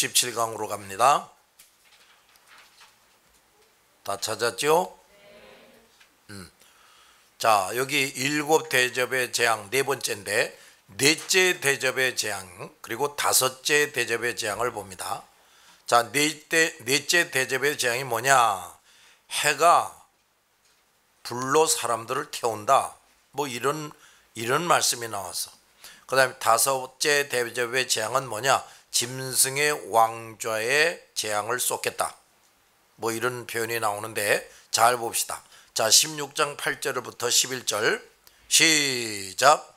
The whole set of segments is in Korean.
67강으로 갑니다. 다 찾았죠? 자, 여기 일곱 대접의 재앙 네 번째인데, 넷째 대접의 재앙 그리고 다섯째 대접의 재앙을 봅니다. 자, 넷째 대접의 재앙이 뭐냐? 해가 불로 사람들을 태운다. 뭐 이런 말씀이 나와서. 그 다음에 다섯째 대접의 재앙은 뭐냐? 짐승의 왕좌에 재앙을 쏟겠다. 뭐 이런 표현이 나오는데 잘 봅시다. 자, 16장 8절부터 11절 시작.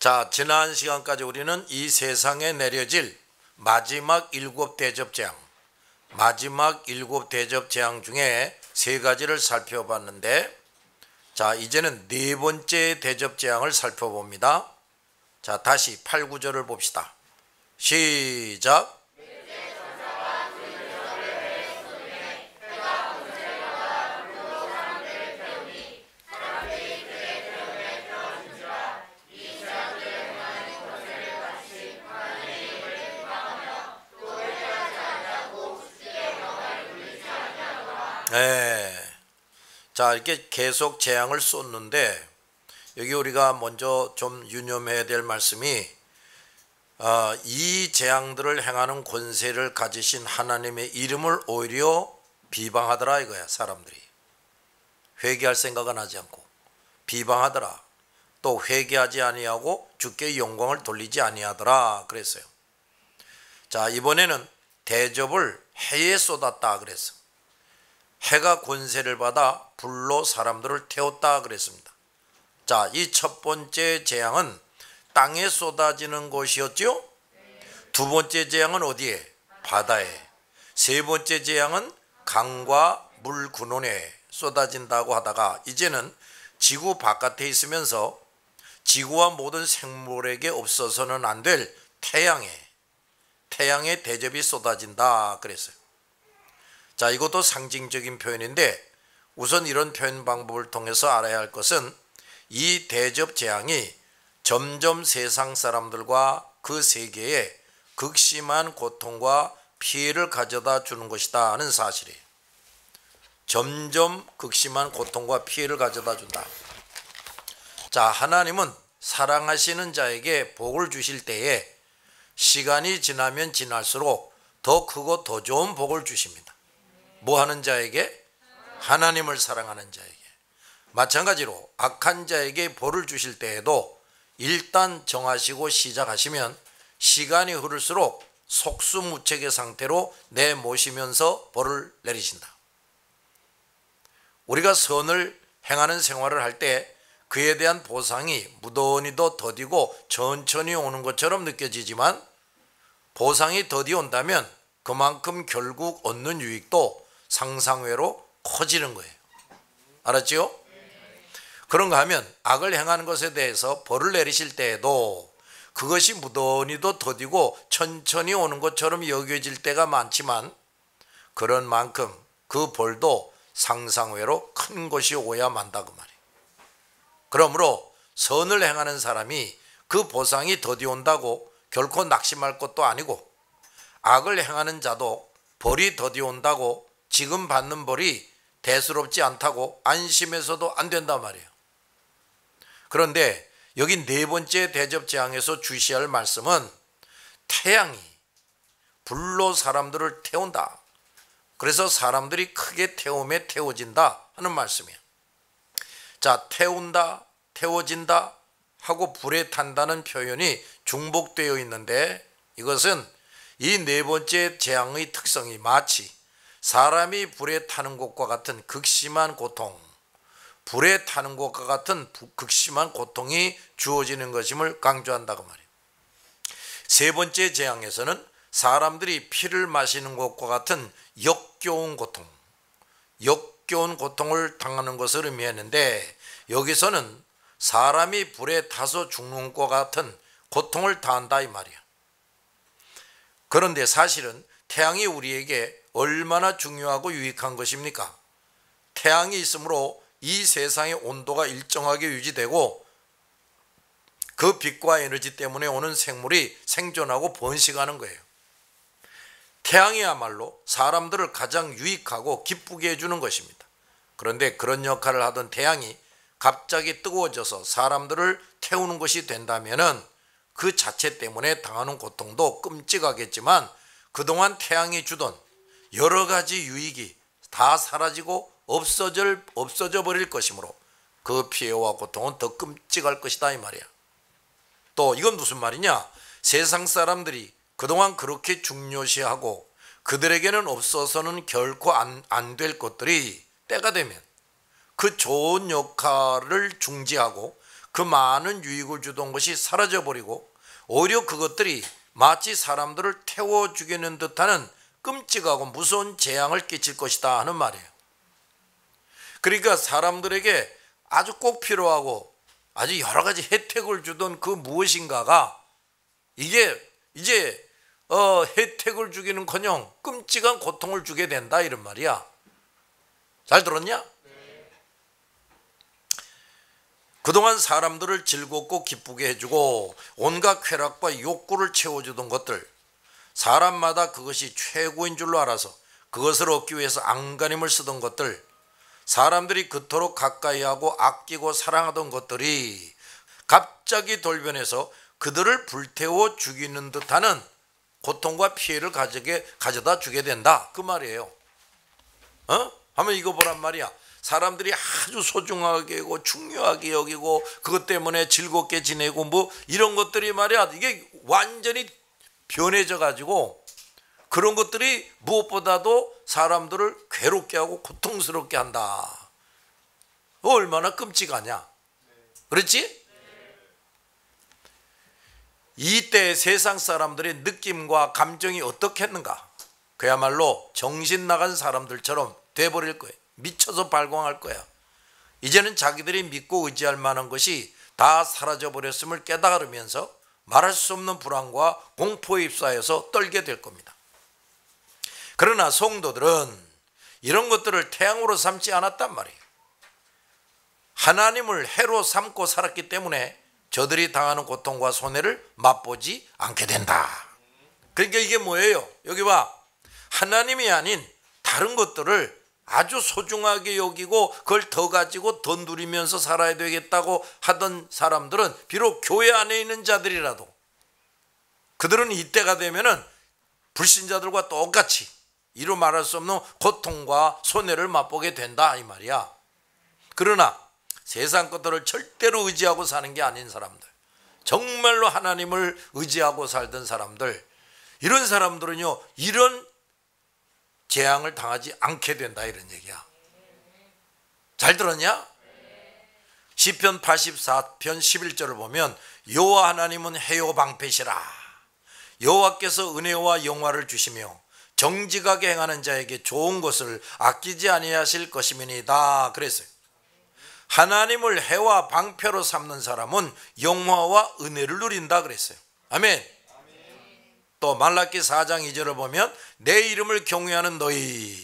자, 지난 시간까지 우리는 이 세상에 내려질 마지막 일곱 대접 재앙, 마지막 일곱 대접 재앙 중에 세 가지를 살펴봤는데, 자, 이제는 네 번째 대접 재앙을 살펴봅니다. 자, 다시 8, 9절을 봅시다. 시작. 자, 이렇게 계속 재앙을 쏟는데, 여기 우리가 먼저 좀 유념해야 될 말씀이, 이 재앙들을 행하는 권세를 가지신 하나님의 이름을 오히려 비방하더라 이거야. 사람들이 회개할 생각은 하지 않고 비방하더라. 또 회개하지 아니하고 주께 영광을 돌리지 아니하더라 그랬어요. 자, 이번에는 대접을 해에 쏟았다 그랬어. 해가 권세를 받아 불로 사람들을 태웠다 그랬습니다. 자, 이 첫 번째 재앙은 땅에 쏟아지는 것이었죠. 두 번째 재앙은 어디에? 바다에. 세 번째 재앙은 강과 물 근원에 쏟아진다고 하다가, 이제는 지구 바깥에 있으면서 지구와 모든 생물에게 없어서는 안 될 태양의 대접이 쏟아진다 그랬어요. 자, 이것도 상징적인 표현인데, 우선 이런 표현 방법을 통해서 알아야 할 것은, 이 대접 재앙이 점점 세상 사람들과 그 세계에 극심한 고통과 피해를 가져다 주는 것이다 하는 사실이에요. 점점 극심한 고통과 피해를 가져다 준다. 자, 하나님은 사랑하시는 자에게 복을 주실 때에 시간이 지나면 지날수록 더 크고 더 좋은 복을 주십니다. 뭐 하는 자에게? 하나님을 사랑하는 자에게. 마찬가지로 악한 자에게 벌을 주실 때에도 일단 정하시고 시작하시면 시간이 흐를수록 속수무책의 상태로 내모시면서 벌을 내리신다. 우리가 선을 행하는 생활을 할 때 그에 대한 보상이 무더니도 더디고 천천히 오는 것처럼 느껴지지만, 보상이 더디 온다면 그만큼 결국 얻는 유익도 상상외로 커지는 거예요. 알았죠? 그런가 하면 악을 행하는 것에 대해서 벌을 내리실 때에도 그것이 무더니도 더디고 천천히 오는 것처럼 여겨질 때가 많지만, 그런 만큼 그 벌도 상상외로 큰 것이 오야 만다 그 말이에요. 그러므로 선을 행하는 사람이 그 보상이 더디 온다고 결코 낙심할 것도 아니고, 악을 행하는 자도 벌이 더디 온다고 지금 받는 벌이 대수롭지 않다고 안심해서도 안 된단 말이에요. 그런데 여기 네 번째 대접 재앙에서 주시할 말씀은, 태양이 불로 사람들을 태운다. 그래서 사람들이 크게 태움에 태워진다 하는 말씀이에요. 자, 태운다, 태워진다 하고 불에 탄다는 표현이 중복되어 있는데, 이것은 이 네 번째 재앙의 특성이 마치 사람이 불에 타는 것과 같은 극심한 고통, 불에 타는 것과 같은 극심한 고통이 주어지는 것임을 강조한다고 말이에요. 세 번째 재앙에서는 사람들이 피를 마시는 것과 같은 역겨운 고통을 당하는 것을 의미했는데, 여기서는 사람이 불에 타서 죽는 것과 같은 고통을 당한다 이 말이야. 그런데 사실은 태양이 우리에게 얼마나 중요하고 유익한 것입니까? 태양이 있으므로 이 세상의 온도가 일정하게 유지되고 그 빛과 에너지 때문에 오는 생물이 생존하고 번식하는 거예요. 태양이야말로 사람들을 가장 유익하고 기쁘게 해주는 것입니다. 그런데 그런 역할을 하던 태양이 갑자기 뜨거워져서 사람들을 태우는 것이 된다면 그 자체 때문에 당하는 고통도 끔찍하겠지만, 그동안 태양이 주던 여러 가지 유익이 다 사라지고 없어져 버릴 것이므로 그 피해와 고통은 더 끔찍할 것이다 이 말이야. 또 이건 무슨 말이냐? 세상 사람들이 그동안 그렇게 중요시하고 그들에게는 없어서는 결코 안 될 것들이 때가 되면 그 좋은 역할을 중지하고 그 많은 유익을 주던 것이 사라져버리고 오히려 그것들이 마치 사람들을 태워 죽이는 듯하는 끔찍하고 무서운 재앙을 끼칠 것이다 하는 말이에요. 그러니까 사람들에게 아주 꼭 필요하고 아주 여러 가지 혜택을 주던 그 무엇인가가 이게 이제 혜택을 주기는커녕 끔찍한 고통을 주게 된다 이런 말이야. 잘 들었냐? 그동안 사람들을 즐겁고 기쁘게 해주고 온갖 쾌락과 욕구를 채워주던 것들, 사람마다 그것이 최고인 줄로 알아서 그것을 얻기 위해서 안간힘을 쓰던 것들, 사람들이 그토록 가까이하고 아끼고 사랑하던 것들이 갑자기 돌변해서 그들을 불태워 죽이는 듯하는 고통과 피해를 가져다 주게 된다 그 말이에요. 한번 이거 보란 말이야. 사람들이 아주 소중하게 여기고 중요하게 여기고 그것 때문에 즐겁게 지내고 뭐 이런 것들이 말이야, 이게 완전히 변해져 가지고 그런 것들이 무엇보다도 사람들을 괴롭게 하고 고통스럽게 한다. 얼마나 끔찍하냐. 그렇지? 이때 세상 사람들의 느낌과 감정이 어떻겠는가? 그야말로 정신 나간 사람들처럼 돼버릴 거예요. 미쳐서 발광할 거야. 이제는 자기들이 믿고 의지할 만한 것이 다 사라져버렸음을 깨달으면서 말할 수 없는 불안과 공포에 휩싸여서 떨게 될 겁니다. 그러나 성도들은 이런 것들을 태양으로 삼지 않았단 말이에요. 하나님을 해로 삼고 살았기 때문에 저들이 당하는 고통과 손해를 맛보지 않게 된다. 그러니까 이게 뭐예요? 여기 봐. 하나님이 아닌 다른 것들을 아주 소중하게 여기고 그걸 더 가지고 더 누리면서 살아야 되겠다고 하던 사람들은 비록 교회 안에 있는 자들이라도 그들은 이때가 되면은 불신자들과 똑같이 이루 말할 수 없는 고통과 손해를 맛보게 된다 이 말이야. 그러나 세상 것들을 절대로 의지하고 사는 게 아닌 사람들, 정말로 하나님을 의지하고 살던 사람들, 이런 사람들은요 이런 재앙을 당하지 않게 된다 이런 얘기야. 잘 들었냐? 시편 84편 11절을 보면 여호와 하나님은 해요 방패시라. 여호와께서 은혜와 영화를 주시며 정직하게 행하는 자에게 좋은 것을 아끼지 아니하실 것임이니이다 그랬어요. 하나님을 해와 방패로 삼는 사람은 영화와 은혜를 누린다 그랬어요. 아멘. 또 말라기 4장 2절을 보면 내 이름을 경외하는 너희,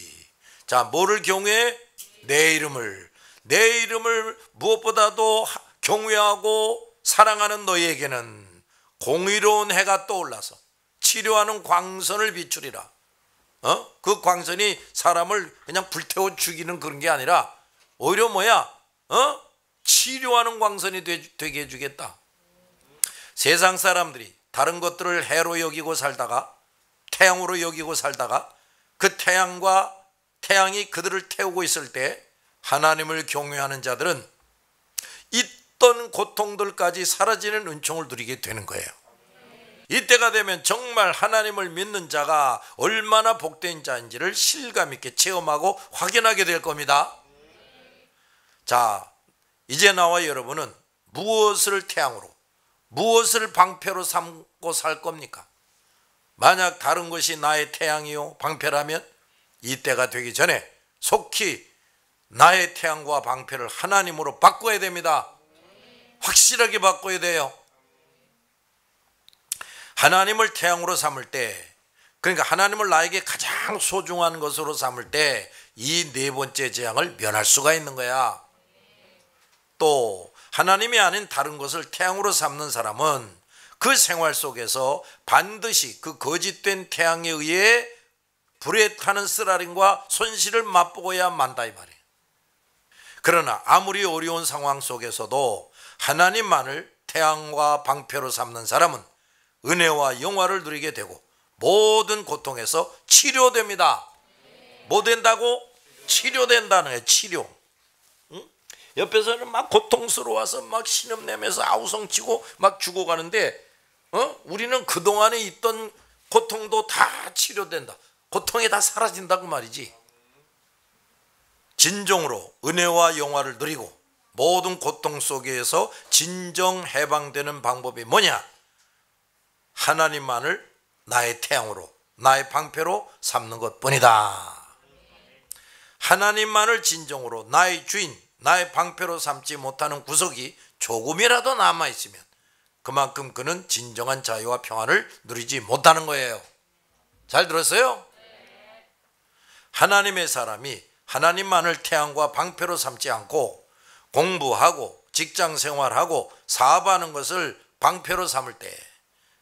자 뭐를 경외해? 내 이름을 무엇보다도 경외하고 사랑하는 너희에게는 공의로운 해가 떠올라서 치료하는 광선을 비추리라. 그 광선이 사람을 그냥 불태워 죽이는 그런 게 아니라 오히려 뭐야? 치료하는 광선이 되게 해주겠다. 세상 사람들이 다른 것들을 해로 여기고 살다가 태양으로 여기고 살다가 그 태양이 그들을 태우고 있을 때 하나님을 경외하는 자들은 있던 고통들까지 사라지는 은총을 누리게 되는 거예요. 이때가 되면 정말 하나님을 믿는 자가 얼마나 복된 자인지를 실감 있게 체험하고 확인하게 될 겁니다. 자, 이제 나와 여러분은 무엇을 태양으로, 무엇을 방패로 삼고 살 겁니까? 만약 다른 것이 나의 태양이요 방패라면 이때가 되기 전에 속히 나의 태양과 방패를 하나님으로 바꿔야 됩니다. 확실하게 바꿔야 돼요. 하나님을 태양으로 삼을 때, 그러니까 하나님을 나에게 가장 소중한 것으로 삼을 때 이 네 번째 재앙을 면할 수가 있는 거야. 또 하나님이 아닌 다른 것을 태양으로 삼는 사람은 그 생활 속에서 반드시 그 거짓된 태양에 의해 불에 타는 쓰라림과 손실을 맛보고야 만다 이 말이에요. 그러나 아무리 어려운 상황 속에서도 하나님만을 태양과 방패로 삼는 사람은 은혜와 영화를 누리게 되고 모든 고통에서 치료됩니다. 뭐 된다고? 치료된다는 거예요. 치료. 응? 옆에서는 막 고통스러워서 막 신음내면서 아우성치고 막 죽어가는데 우리는 그동안에 있던 고통도 다 치료된다. 고통이 다 사라진다고 말이지. 진정으로 은혜와 영화를 누리고 모든 고통 속에서 진정 해방되는 방법이 뭐냐? 하나님만을 나의 태양으로, 나의 방패로 삼는 것뿐이다. 하나님만을 진정으로 나의 주인, 나의 방패로 삼지 못하는 구석이 조금이라도 남아있으면 그만큼 그는 진정한 자유와 평안을 누리지 못하는 거예요. 잘 들었어요? 하나님의 사람이 하나님만을 태양과 방패로 삼지 않고 공부하고 직장생활하고 사업하는 것을 방패로 삼을 때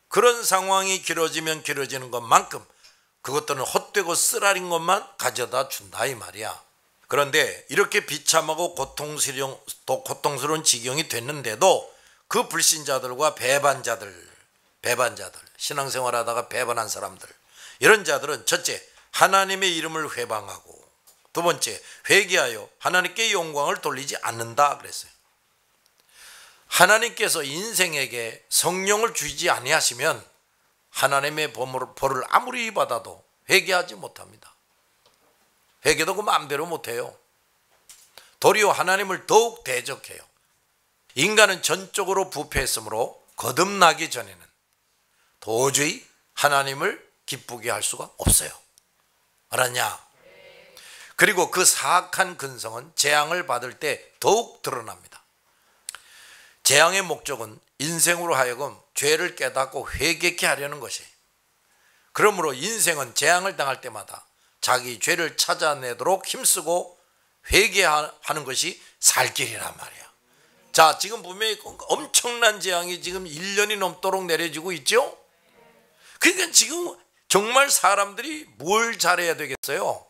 그런 상황이 길어지면 길어지는 것만큼 그것들은 헛되고 쓰라린 것만 가져다 준다 이 말이야. 그런데 이렇게 비참하고 고통스러운 지경이 됐는데도 그 불신자들과 배반자들, 신앙생활하다가 배반한 사람들, 이런 자들은 첫째, 하나님의 이름을 회방하고, 두 번째, 회개하여 하나님께 영광을 돌리지 않는다 그랬어요. 하나님께서 인생에게 성령을 주지 아니하시면 하나님의 벌을 아무리 받아도 회개하지 못합니다. 회개도 그 마음대로 못해요. 도리어 하나님을 더욱 대적해요. 인간은 전적으로 부패했으므로 거듭나기 전에는 도저히 하나님을 기쁘게 할 수가 없어요. 알았냐? 그리고 그 사악한 근성은 재앙을 받을 때 더욱 드러납니다. 재앙의 목적은 인생으로 하여금 죄를 깨닫고 회개케 하려는 것이에요. 그러므로 인생은 재앙을 당할 때마다 자기 죄를 찾아내도록 힘쓰고 회개하는 것이 살 길이란 말이야. 자, 지금 분명히 엄청난 재앙이 지금 1년이 넘도록 내려지고 있죠. 그러니까 지금 정말 사람들이 뭘 잘해야 되겠어요?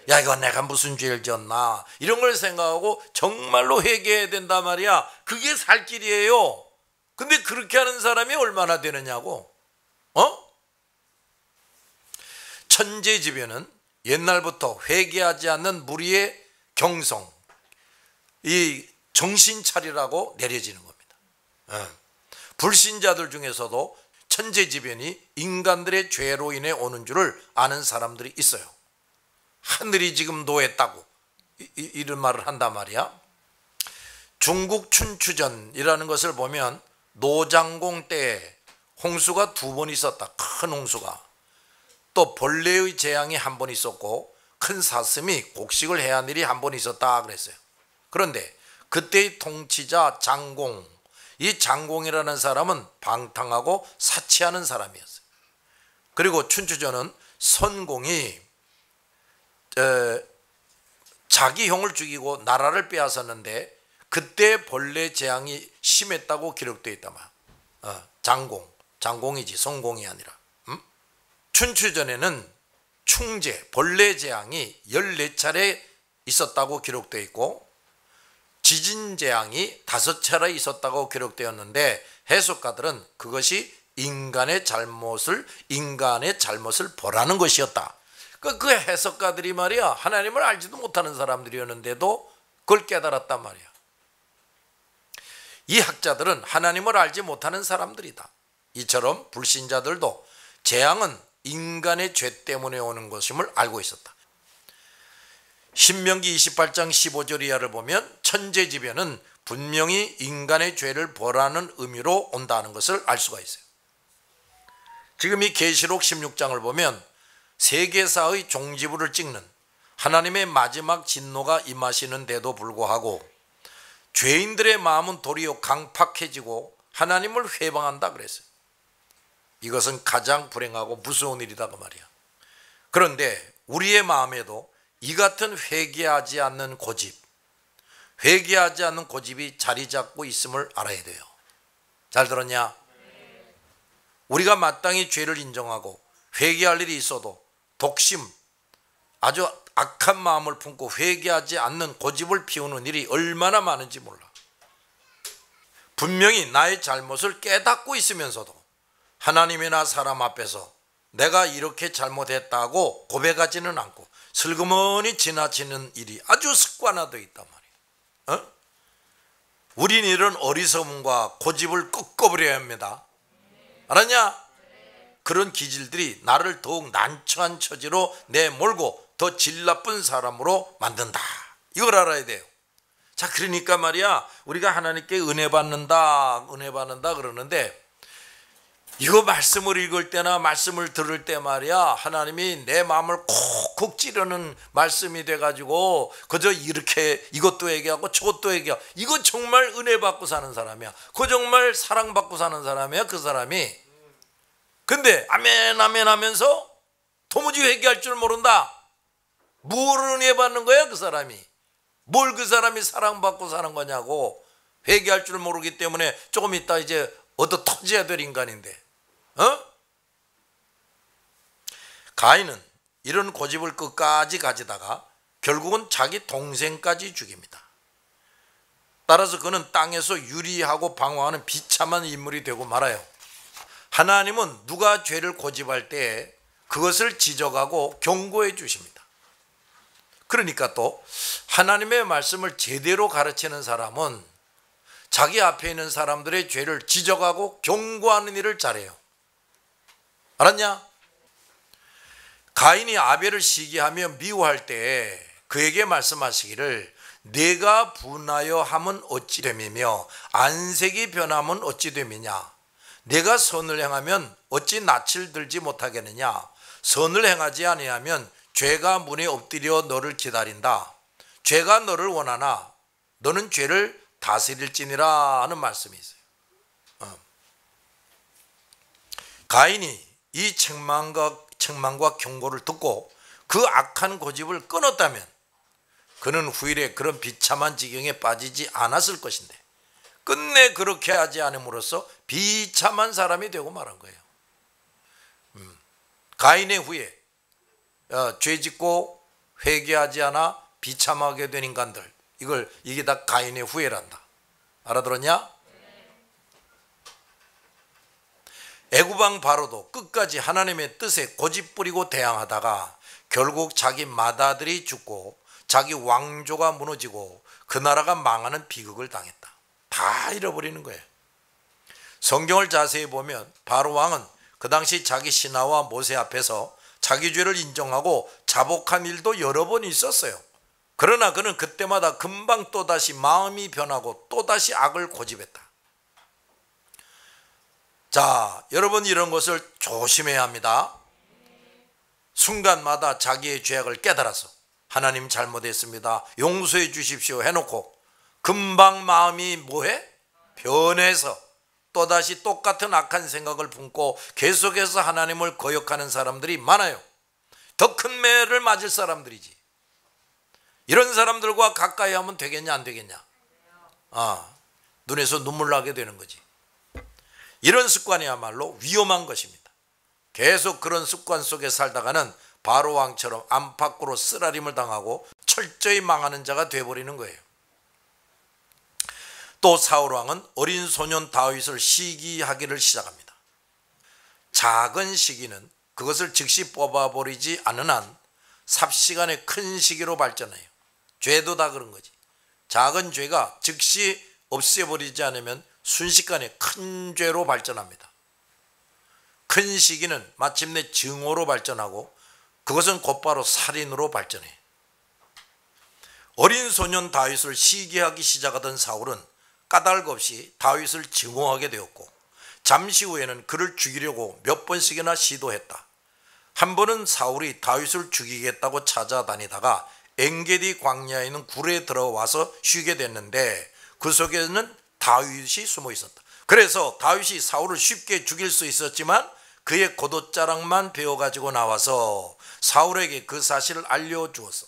야, 이거 내가 무슨 죄를 지었나 이런 걸 생각하고 정말로 회개해야 된단 말이야. 그게 살 길이에요. 근데 그렇게 하는 사람이 얼마나 되느냐고. 천재지변은 옛날부터 회개하지 않는 무리의 경성, 이 정신 차리라고 내려지는 겁니다. 불신자들 중에서도 천재지변이 인간들의 죄로 인해 오는 줄을 아는 사람들이 있어요. 하늘이 지금 노했다고 이런 말을 한단 말이야. 중국 춘추전이라는 것을 보면 노장공 때에 홍수가 2번 있었다. 큰 홍수가. 또 벌레의 재앙이 1번 있었고 큰 사슴이 곡식을 해한 일이 1번 있었다 그랬어요. 그런데 그때의 통치자 장공, 이 장공이라는 사람은 방탕하고 사치하는 사람이었어요. 그리고 춘추전은 선공이 자기 형을 죽이고 나라를 빼앗았는데 그때 벌레 재앙이 심했다고 기록되어 있단 말이야. 장공이지 선공이 아니라. 춘추전에는 충재, 벌레 재앙이 14차례 있었다고 기록되어 있고 지진 재앙이 5차례 있었다고 기록되었는데 해석가들은 그것이 인간의 잘못을 보라는 것이었다. 그 해석가들이 말이야 하나님을 알지도 못하는 사람들이었는데도 그걸 깨달았단 말이야. 이 학자들은 하나님을 알지 못하는 사람들이다. 이처럼 불신자들도 재앙은 인간의 죄 때문에 오는 것임을 알고 있었다. 신명기 28장 15절 이하를 보면 천재지변은 분명히 인간의 죄를 벌하는 의미로 온다는 것을 알 수가 있어요. 지금 이 계시록 16장을 보면 세계사의 종지부를 찍는 하나님의 마지막 진노가 임하시는데도 불구하고 죄인들의 마음은 도리어 강팍해지고 하나님을 회방한다 그랬어요. 이것은 가장 불행하고 무서운 일이다 그 말이야. 그런데 우리의 마음에도 이 같은 회개하지 않는 고집, 회개하지 않는 고집이 자리 잡고 있음을 알아야 돼요. 잘 들었냐? 우리가 마땅히 죄를 인정하고 회개할 일이 있어도 독심, 아주 악한 마음을 품고 회개하지 않는 고집을 피우는 일이 얼마나 많은지 몰라. 분명히 나의 잘못을 깨닫고 있으면서도 하나님이나 사람 앞에서 내가 이렇게 잘못했다고 고백하지는 않고 슬그머니 지나치는 일이 아주 습관화되어 있단 말이에요. 우린 이런 어리석음과 고집을 꺾어버려야 합니다. 알았냐? 그런 기질들이 나를 더욱 난처한 처지로 내몰고 더 질 나쁜 사람으로 만든다. 이걸 알아야 돼요. 자, 그러니까 말이야, 우리가 하나님께 은혜 받는다 그러는데, 이거 말씀을 읽을 때나 말씀을 들을 때 말이야, 하나님이 내 마음을 콕콕 찌르는 말씀이 돼가지고 그저 이렇게 이것도 얘기하고 저것도 얘기하고, 이거 정말 은혜 받고 사는 사람이야. 그거 정말 사랑받고 사는 사람이야, 그 사람이. 근데 아멘 아멘 하면서 도무지 회개할 줄 모른다. 뭘 은혜 받는 거야 그 사람이? 뭘 그 사람이 사랑받고 사는 거냐고. 회개할 줄 모르기 때문에 조금 있다 이제 얻어 터져야 될 인간인데, 가인은 이런 고집을 끝까지 가지다가 결국은 자기 동생까지 죽입니다. 따라서 그는 땅에서 유리하고 방황하는 비참한 인물이 되고 말아요. 하나님은 누가 죄를 고집할 때 그것을 지적하고 경고해 주십니다. 그러니까 또 하나님의 말씀을 제대로 가르치는 사람은 자기 앞에 있는 사람들의 죄를 지적하고 경고하는 일을 잘해요. 알았냐? 가인이 아벨을 시기하며 미워할 때 그에게 말씀하시기를 내가 분하여 함은 어찌 됨이며 안색이 변함은 어찌 됨이냐. 내가 선을 행하면 어찌 낯을 들지 못하겠느냐. 선을 행하지 아니하면 죄가 문에 엎드려 너를 기다린다. 죄가 너를 원하나 너는 죄를 다스릴지니라 하는 말씀이 있어요. 가인이 이 책망과 경고를 듣고 그 악한 고집을 끊었다면 그는 후일에 그런 비참한 지경에 빠지지 않았을 것인데 끝내 그렇게 하지 않음으로써 비참한 사람이 되고 말한 거예요. 가인의 후에 죄짓고 회개하지 않아 비참하게 된 인간들, 이게 다 가인의 후예란다. 알아들었냐? 애굽왕 바로도 끝까지 하나님의 뜻에 고집 부리고 대항하다가 결국 자기 맏아들이 죽고 자기 왕조가 무너지고 그 나라가 망하는 비극을 당했다. 다 잃어버리는 거예요. 성경을 자세히 보면 바로 왕은 그 당시 자기 신하와 모세 앞에서 자기 죄를 인정하고 자복한 일도 여러 번 있었어요. 그러나 그는 그때마다 금방 또다시 마음이 변하고 또다시 악을 고집했다. 자, 여러분 이런 것을 조심해야 합니다. 순간마다 자기의 죄악을 깨달아서 하나님 잘못했습니다, 용서해 주십시오 해놓고 금방 마음이 뭐해? 변해서 또다시 똑같은 악한 생각을 품고 계속해서 하나님을 거역하는 사람들이 많아요. 더 큰 매를 맞을 사람들이지. 이런 사람들과 가까이 하면 되겠냐 안 되겠냐? 눈에서 눈물 나게 되는 거지. 이런 습관이야말로 위험한 것입니다. 계속 그런 습관 속에 살다가는 바로 왕처럼 안팎으로 쓰라림을 당하고 철저히 망하는 자가 되어버리는 거예요. 또 사울 왕은 어린 소년 다윗을 시기하기를 시작합니다. 작은 시기는 그것을 즉시 뽑아버리지 않은 한 삽시간에 큰 시기로 발전해요. 죄도 다 그런 거지. 작은 죄가 즉시 없애버리지 않으면 순식간에 큰 죄로 발전합니다. 큰 시기는 마침내 증오로 발전하고 그것은 곧바로 살인으로 발전해. 어린 소년 다윗을 시기하기 시작하던 사울은 까닭 없이 다윗을 증오하게 되었고 잠시 후에는 그를 죽이려고 몇 번씩이나 시도했다. 한 번은 사울이 다윗을 죽이겠다고 찾아다니다가 엔게디 광야에 있는 굴에 들어와서 쉬게 됐는데 그 속에는 다윗이 숨어 있었다. 그래서 다윗이 사울을 쉽게 죽일 수 있었지만 그의 겉옷자락만 베어가지고 나와서 사울에게 그 사실을 알려주었어.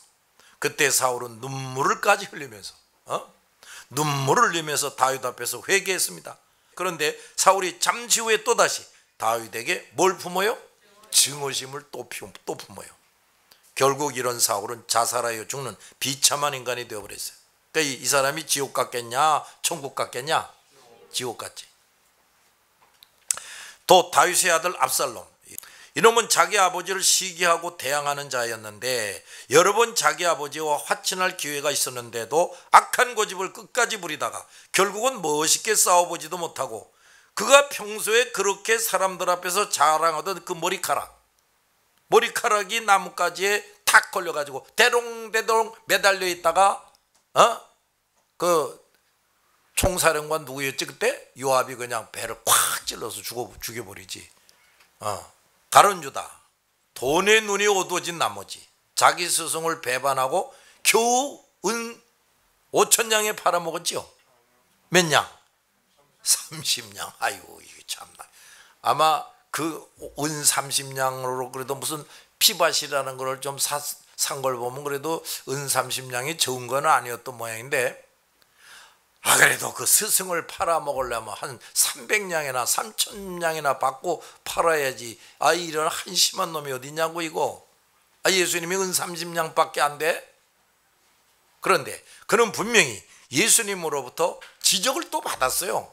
그때 사울은 눈물을까지 흘리면서 눈물을 흘리면서 다윗 앞에서 회개했습니다. 그런데 사울이 잠시 후에 또다시 다윗에게 뭘 품어요? 증오심을 또 품어요. 결국 이런 사울은 자살하여 죽는 비참한 인간이 되어버렸어요. 그러니까 이 사람이 지옥 갔겠냐 천국 갔겠냐? 지옥 갔지. 또 다윗의 아들 압살롬, 이놈은 자기 아버지를 시기하고 대항하는 자였는데 여러 번 자기 아버지와 화친할 기회가 있었는데도 악한 고집을 끝까지 부리다가 결국은 멋있게 싸워보지도 못하고 그가 평소에 그렇게 사람들 앞에서 자랑하던 그 머리카락이 나뭇가지에 탁 걸려가지고 대롱대롱 매달려 있다가 그 총사령관 누구였지 그때? 요압이 그냥 배를 콱 찔러서 죽여버리지. 다른 유다, 돈에 눈이 어두워진 나머지 자기 스승을 배반하고 겨우 은 5,000냥에 팔아먹었죠. 몇 냥? 30냥. 아이고 이게 참나. 아마 그 은 30냥으로 그래도 무슨 피밭이라는 걸 좀 산 걸 보면 그래도 은 30냥이 적은 건 아니었던 모양인데, 그래도 그 스승을 팔아먹으려면 한 300냥이나 3,000냥이나 받고 팔아야지. 이런 한심한 놈이 어디냐고 이거. 예수님이 은 30냥밖에 안 돼? 그런데 그는 분명히 예수님으로부터 지적을 또 받았어요.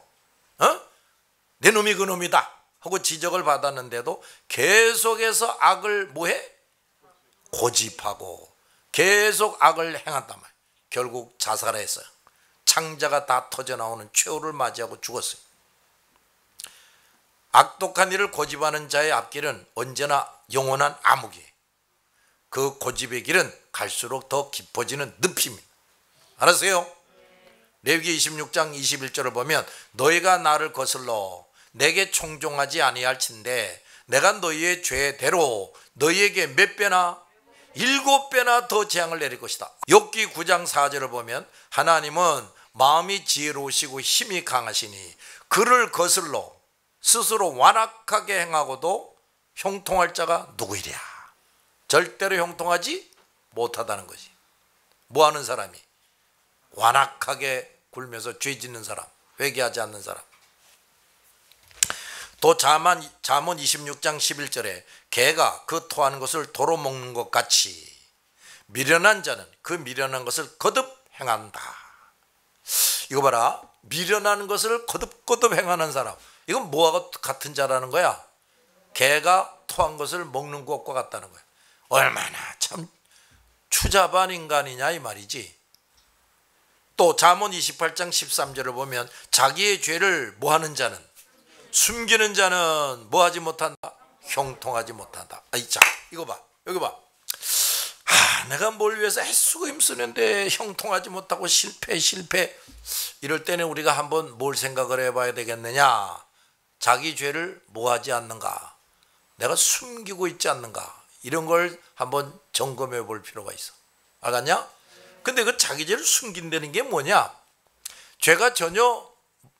내 놈이 그 놈이다 하고 지적을 받았는데도 계속해서 악을 뭐해? 고집하고 계속 악을 행한단 말이에요. 결국 자살했어요. 창자가 다 터져나오는 최후를 맞이하고 죽었어요. 악독한 일을 고집하는 자의 앞길은 언제나 영원한 암흑이에요. 그 고집의 길은 갈수록 더 깊어지는 늪입니다. 알았어요? 레위기 26장 21절을 보면 너희가 나를 거슬러 내게 청종하지 아니할진대 내가 너희의 죄대로 너희에게 몇 배나 7배나 더 재앙을 내릴 것이다. 욥기 9장 4절을 보면 하나님은 마음이 지혜로우시고 힘이 강하시니 그를 거슬러 스스로 완악하게 행하고도 형통할 자가 누구이랴. 절대로 형통하지 못하다는 것이. 뭐하는 사람이? 완악하게 굴면서 죄 짓는 사람, 회개하지 않는 사람. 또 잠언 26장 11절에 개가 그 토하는 것을 도로 먹는 것 같이 미련한 자는 그 미련한 것을 거듭 행한다. 이거 봐라. 미련한 것을 거듭 행하는 사람, 이건 뭐하고 같은 자라는 거야? 개가 토한 것을 먹는 것과 같다는 거야. 얼마나 참 추잡한 인간이냐 이 말이지. 또 잠언 28장 13절을 보면 자기의 죄를 뭐하는 자는, 숨기는 자는 뭐하지 못한다? 형통하지 못한다. 자, 이거 봐. 여기 봐. 내가 뭘 위해서 애쓰고 힘쓰는데 형통하지 못하고 실패. 이럴 때는 우리가 한번 뭘 생각을 해봐야 되겠느냐? 자기 죄를 뭐하지 않는가? 내가 숨기고 있지 않는가? 이런 걸 한번 점검해 볼 필요가 있어. 알겠냐? 근데 그 자기 죄를 숨긴다는 게 뭐냐? 죄가 전혀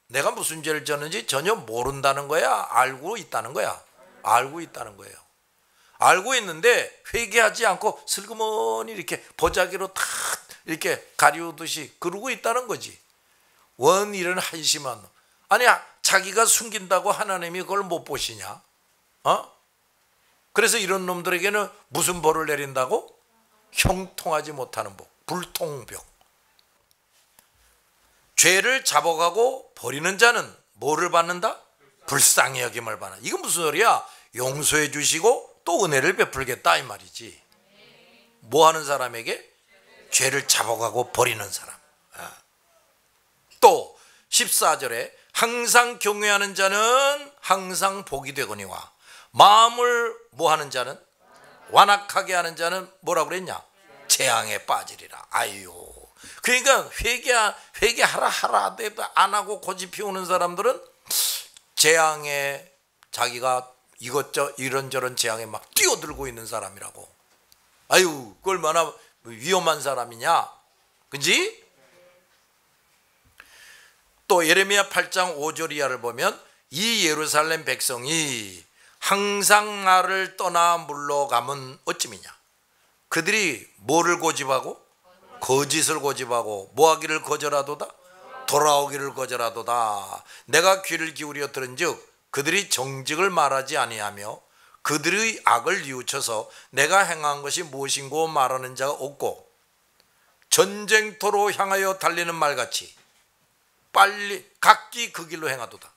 내가 무슨 죄를 졌는지 전혀 모른다는 거야? 알고 있다는 거야? 알고 있다는 거예요. 알고 있는데 회개하지 않고 슬그머니 이렇게 보자기로 탁 이렇게 가리우듯이 그러고 있다는 거지. 원 이런 한심한 놈. 아니야, 자기가 숨긴다고 하나님이 그걸 못 보시냐? 그래서 이런 놈들에게는 무슨 벌을 내린다고? 형통하지 못하는 복, 불통병. 죄를 잡아가고 버리는 자는 뭐를 받는다? 불쌍히 여김을 받는. 이건 무슨 소리야? 용서해 주시고 또 은혜를 베풀겠다 이 말이지. 뭐 하는 사람에게? 죄를 잡아가고 버리는 사람. 또 14절에 항상 경외하는 자는 항상 복이 되거니와 마음을 뭐 하는 자는? 완악하게 하는 자는 뭐라고 그랬냐? 재앙에 빠지리라. 아유, 그러니까 회개하라 하라 해도 안 하고 고집 피우는 사람들은 재앙에 자기가 이것저것 이런저런 재앙에 막 뛰어들고 있는 사람이라고. 아유, 그 얼마나 위험한 사람이냐, 그지? 또 예레미야 8장 5절 이하를 보면 이 예루살렘 백성이 항상 나를 떠나 물러가면 어찌미냐. 그들이 뭐를 고집하고? 거짓을 고집하고 뭐하기를 거절하도다? 돌아오기를 거절하도다. 내가 귀를 기울여 들은즉 그들이 정직을 말하지 아니하며 그들의 악을 뉘우쳐서 내가 행한 것이 무엇인고 말하는 자가 없고 전쟁터로 향하여 달리는 말같이 빨리 각기 그 길로 행하도다.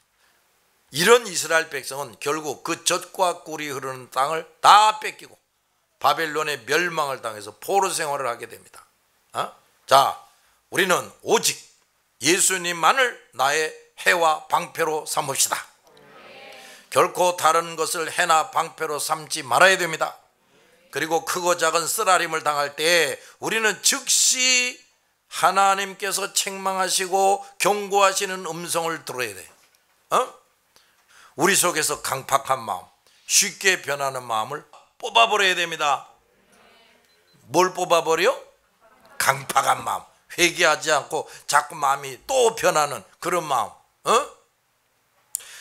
이런 이스라엘 백성은 결국 그 젖과 꿀이 흐르는 땅을 다 뺏기고 바벨론의 멸망을 당해서 포로 생활을 하게 됩니다. 자, 우리는 오직 예수님만을 나의 해와 방패로 삼읍시다. 결코 다른 것을 해나 방패로 삼지 말아야 됩니다. 그리고 크고 작은 쓰라림을 당할 때 우리는 즉시 하나님께서 책망하시고 경고하시는 음성을 들어야 돼. 우리 속에서 강팍한 마음, 쉽게 변하는 마음을 뽑아버려야 됩니다. 뭘 뽑아버려? 강팍한 마음, 회개하지 않고 자꾸 마음이 또 변하는 그런 마음.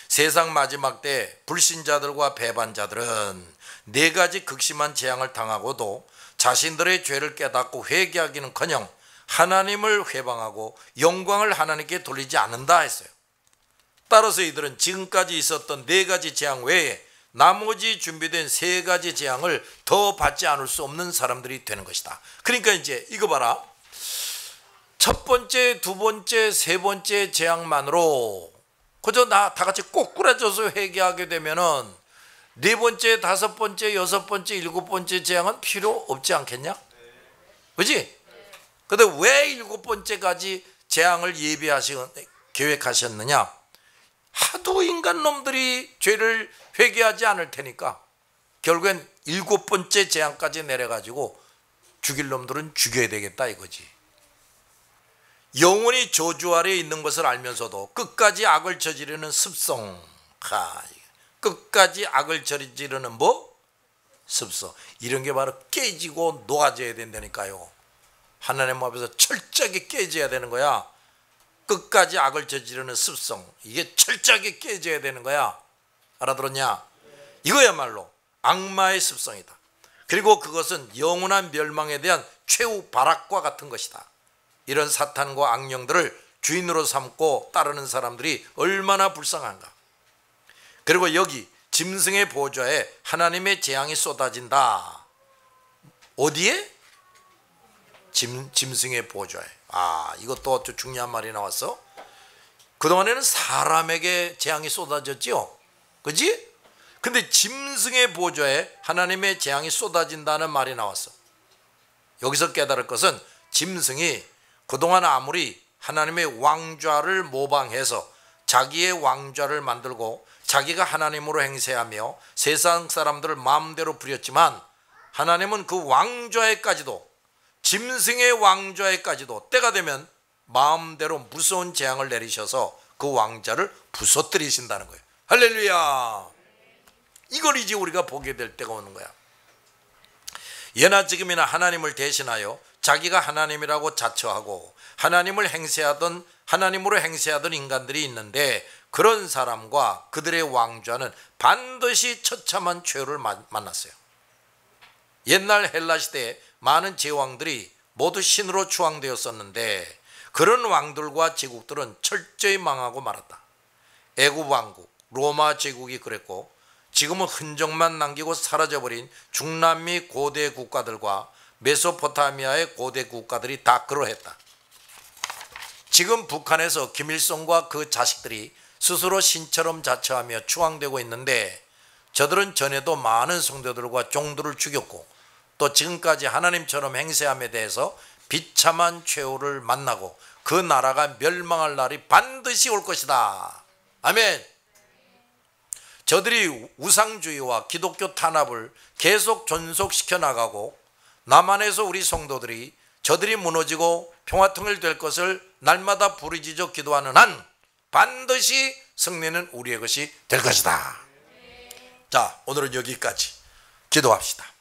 세상 마지막 때 불신자들과 배반자들은 4가지 극심한 재앙을 당하고도 자신들의 죄를 깨닫고 회개하기는커녕 하나님을 회방하고 영광을 하나님께 돌리지 않는다 했어요. 따라서 이들은 지금까지 있었던 4가지 재앙 외에 나머지 준비된 3가지 재앙을 더 받지 않을 수 없는 사람들이 되는 것이다. 그러니까 이제 이거 봐라. 첫 번째, 두 번째, 세 번째 재앙만으로 그저 다 같이 꼬꾸라져서 회개하게 되면은 4번째, 5번째, 6번째, 7번째 재앙은 필요 없지 않겠냐? 그렇지? 근데 왜 7번째까지 재앙을 계획하셨느냐? 하도 인간 놈들이 죄를 회개하지 않을 테니까 결국엔 7번째 재앙까지 내려가지고 죽일 놈들은 죽여야 되겠다 이거지. 영원히 저주 아래에 있는 것을 알면서도 끝까지 악을 저지르는 습성, 끝까지 악을 저지르는 뭐? 습성. 이런 게 바로 깨지고 놓아져야 된다니까요. 하나님 앞에서 철저하게 깨져야 되는 거야. 끝까지 악을 저지르는 습성, 이게 철저하게 깨져야 되는 거야. 알아들었냐? 이거야말로 악마의 습성이다. 그리고 그것은 영원한 멸망에 대한 최후 발악과 같은 것이다. 이런 사탄과 악령들을 주인으로 삼고 따르는 사람들이 얼마나 불쌍한가. 그리고 여기 짐승의 보좌에 하나님의 재앙이 쏟아진다. 어디에? 짐승의 보좌에. 이것도 아주 중요한 말이 나왔어. 그동안에는 사람에게 재앙이 쏟아졌지요, 그지? 근데 짐승의 보좌에 하나님의 재앙이 쏟아진다는 말이 나왔어. 여기서 깨달을 것은 짐승이 그동안 아무리 하나님의 왕좌를 모방해서 자기의 왕좌를 만들고 자기가 하나님으로 행세하며 세상 사람들을 마음대로 부렸지만 하나님은 그 왕좌에까지도, 짐승의 왕좌에까지도 때가 되면 마음대로 무서운 재앙을 내리셔서 그 왕좌를 부서뜨리신다는 거예요. 할렐루야. 이걸 이제 우리가 보게 될 때가 오는 거야. 예나 지금이나 하나님을 대신하여 자기가 하나님이라고 자처하고 하나님으로 행세하던 인간들이 있는데 그런 사람과 그들의 왕좌는 반드시 처참한 최후를 만났어요. 옛날 헬라 시대에 많은 제왕들이 모두 신으로 추앙되었었는데 그런 왕들과 제국들은 철저히 망하고 말았다. 애굽 왕국, 로마 제국이 그랬고 지금은 흔적만 남기고 사라져버린 중남미 고대 국가들과 메소포타미아의 고대 국가들이 다 그러했다. 지금 북한에서 김일성과 그 자식들이 스스로 신처럼 자처하며 추앙되고 있는데 저들은 전에도 많은 성도들과 종들을 죽였고 또 지금까지 하나님처럼 행세함에 대해서 비참한 최후를 만나고 그 나라가 멸망할 날이 반드시 올 것이다. 아멘. 저들이 우상주의와 기독교 탄압을 계속 존속시켜 나가고 남한에서 우리 성도들이 저들이 무너지고 평화통일될 것을 날마다 부르짖어 기도하는 한 반드시 승리는 우리의 것이 될 것이다. 자, 오늘은 여기까지 기도합시다.